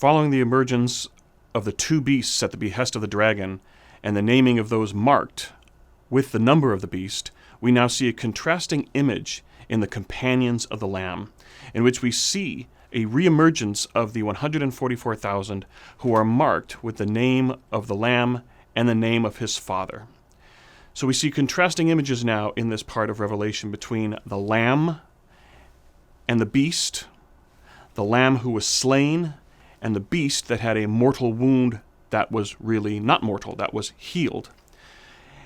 Following the emergence of the two beasts at the behest of the dragon, and the naming of those marked with the number of the beast, we now see a contrasting image in the companions of the Lamb, in which we see a reemergence of the 144,000 who are marked with the name of the Lamb and the name of his Father. So we see contrasting images now in this part of Revelation between the Lamb and the beast, the Lamb who was slain, and the beast that had a mortal wound that was really not mortal, that was healed.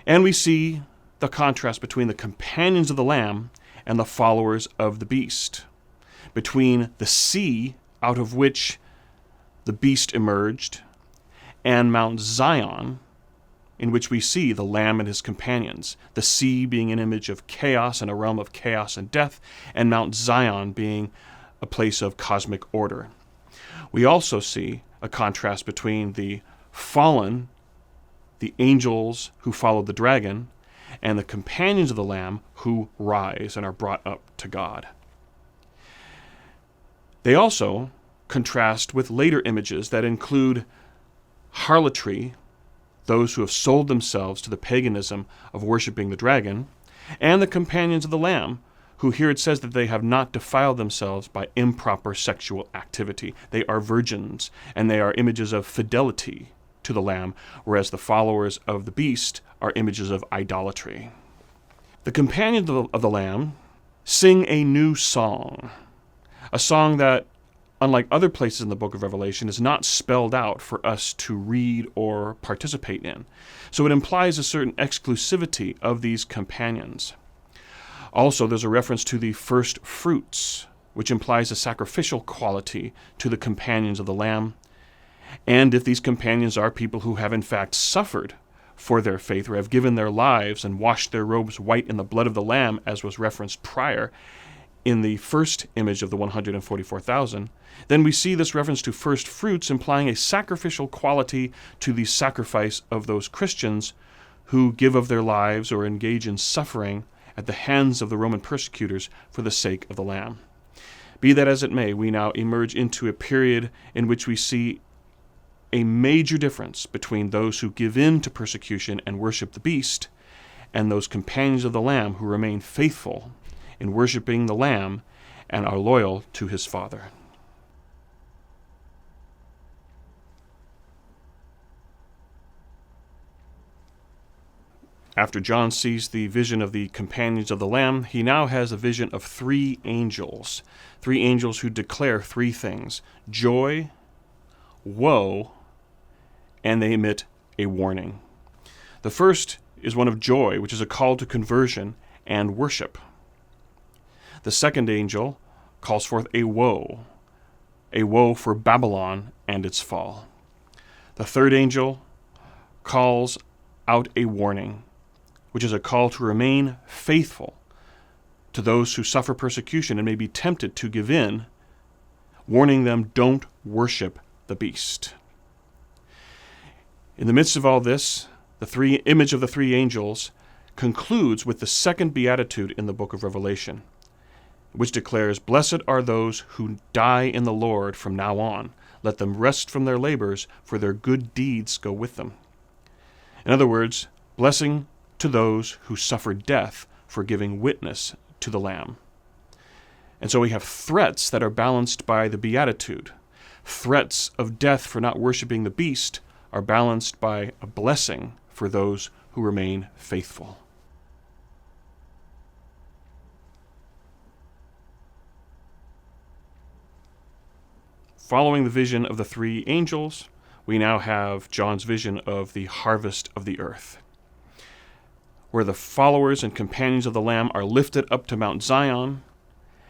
And we see the contrast between the companions of the Lamb and the followers of the beast, between the sea out of which the beast emerged and Mount Zion, in which we see the Lamb and his companions, the sea being an image of chaos and a realm of chaos and death, and Mount Zion being a place of cosmic order. We also see a contrast between the fallen, the angels who followed the dragon, and the companions of the Lamb who rise and are brought up to God. They also contrast with later images that include harlotry, those who have sold themselves to the paganism of worshiping the dragon, and the companions of the Lamb, who here it says that they have not defiled themselves by improper sexual activity. They are virgins, and they are images of fidelity to the Lamb, whereas the followers of the beast are images of idolatry. The companions of the Lamb sing a new song, a song that, unlike other places in the book of Revelation, is not spelled out for us to read or participate in. So it implies a certain exclusivity of these companions. Also, there's a reference to the first fruits, which implies a sacrificial quality to the companions of the Lamb. And if these companions are people who have in fact suffered for their faith, or have given their lives and washed their robes white in the blood of the Lamb, as was referenced prior in the first image of the 144,000, then we see this reference to first fruits implying a sacrificial quality to the sacrifice of those Christians who give of their lives or engage in suffering at the hands of the Roman persecutors for the sake of the Lamb. Be that as it may, we now emerge into a period in which we see a major difference between those who give in to persecution and worship the beast, and those companions of the Lamb who remain faithful in worshiping the Lamb and are loyal to his Father. After John sees the vision of the companions of the Lamb, he now has a vision of three angels who declare three things: joy, woe, and they emit a warning. The first is one of joy, which is a call to conversion and worship. The second angel calls forth a woe for Babylon and its fall. The third angel calls out a warning, which is a call to remain faithful to those who suffer persecution and may be tempted to give in, warning them, don't worship the beast. In the midst of all this, the image of the three angels concludes with the second beatitude in the book of Revelation, which declares, "Blessed are those who die in the Lord from now on. Let them rest from their labors, for their good deeds go with them." In other words, blessing to those who suffer death for giving witness to the Lamb. And so we have threats that are balanced by the beatitude. Threats of death for not worshiping the beast are balanced by a blessing for those who remain faithful. Following the vision of the three angels, we now have John's vision of the harvest of the earth, where the followers and companions of the Lamb are lifted up to Mount Zion,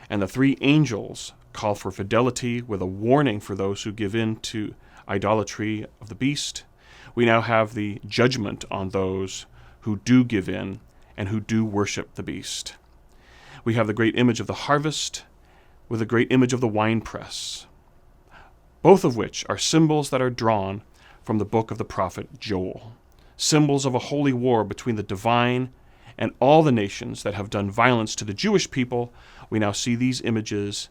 and the three angels call for fidelity with a warning for those who give in to idolatry of the beast. We now have the judgment on those who do give in and who do worship the beast. We have the great image of the harvest with the great image of the winepress, both of which are symbols that are drawn from the book of the prophet Joel, symbols of a holy war between the divine and all the nations that have done violence to the Jewish people. We now see these images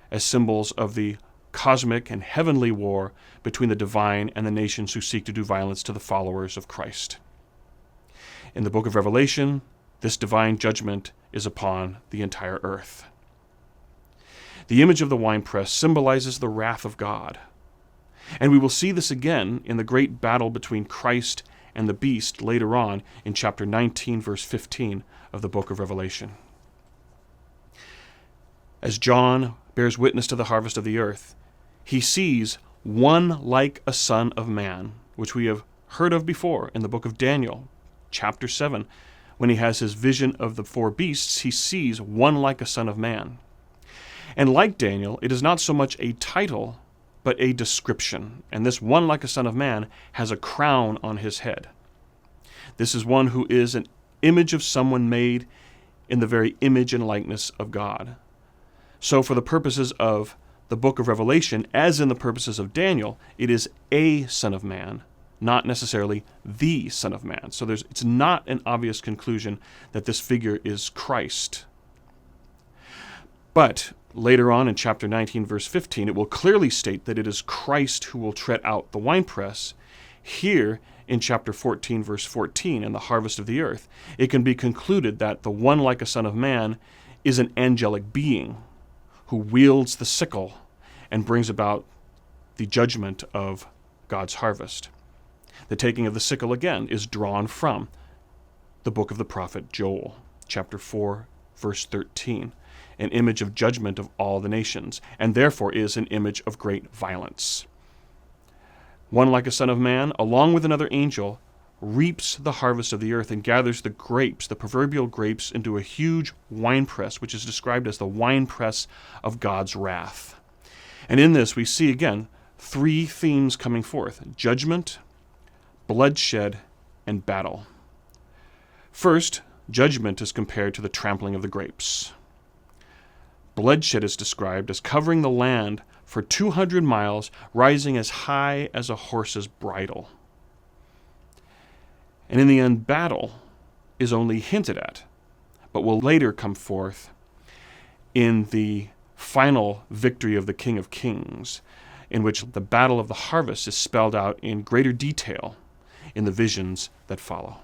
as symbols of the cosmic and heavenly war between the divine and the nations who seek to do violence to the followers of Christ. In the book of Revelation, this divine judgment is upon the entire earth. The image of the winepress symbolizes the wrath of God. And we will see this again in the great battle between Christ and the beast later on in chapter 19, verse 15 of the book of Revelation. As John bears witness to the harvest of the earth, he sees one like a son of man, which we have heard of before in the book of Daniel, chapter 7. When he has his vision of the four beasts, he sees one like a son of man. And like Daniel, it is not so much a title, but a description. And this one like a son of man has a crown on his head. This is one who is an image of someone made in the very image and likeness of God. So for the purposes of the book of Revelation, as in the purposes of Daniel, it is a son of man, not necessarily the Son of Man. So it's not an obvious conclusion that this figure is Christ. But later on in chapter 19, verse 15, it will clearly state that it is Christ who will tread out the winepress. Here, in chapter 14, verse 14, in the harvest of the earth, it can be concluded that the one like a son of man is an angelic being who wields the sickle and brings about the judgment of God's harvest. The taking of the sickle, again, is drawn from the book of the prophet Joel, chapter 4, verse 13, an image of judgment of all the nations, and therefore is an image of great violence. One like a son of man, along with another angel, reaps the harvest of the earth and gathers the grapes, the proverbial grapes, into a huge winepress, which is described as the winepress of God's wrath. And in this we see again three themes coming forth: judgment, bloodshed, and battle. First, judgment is compared to the trampling of the grapes. Bloodshed is described as covering the land for 200 miles, rising as high as a horse's bridle. And in the end, battle is only hinted at, but will later come forth in the final victory of the King of Kings, in which the battle of the harvest is spelled out in greater detail in the visions that follow.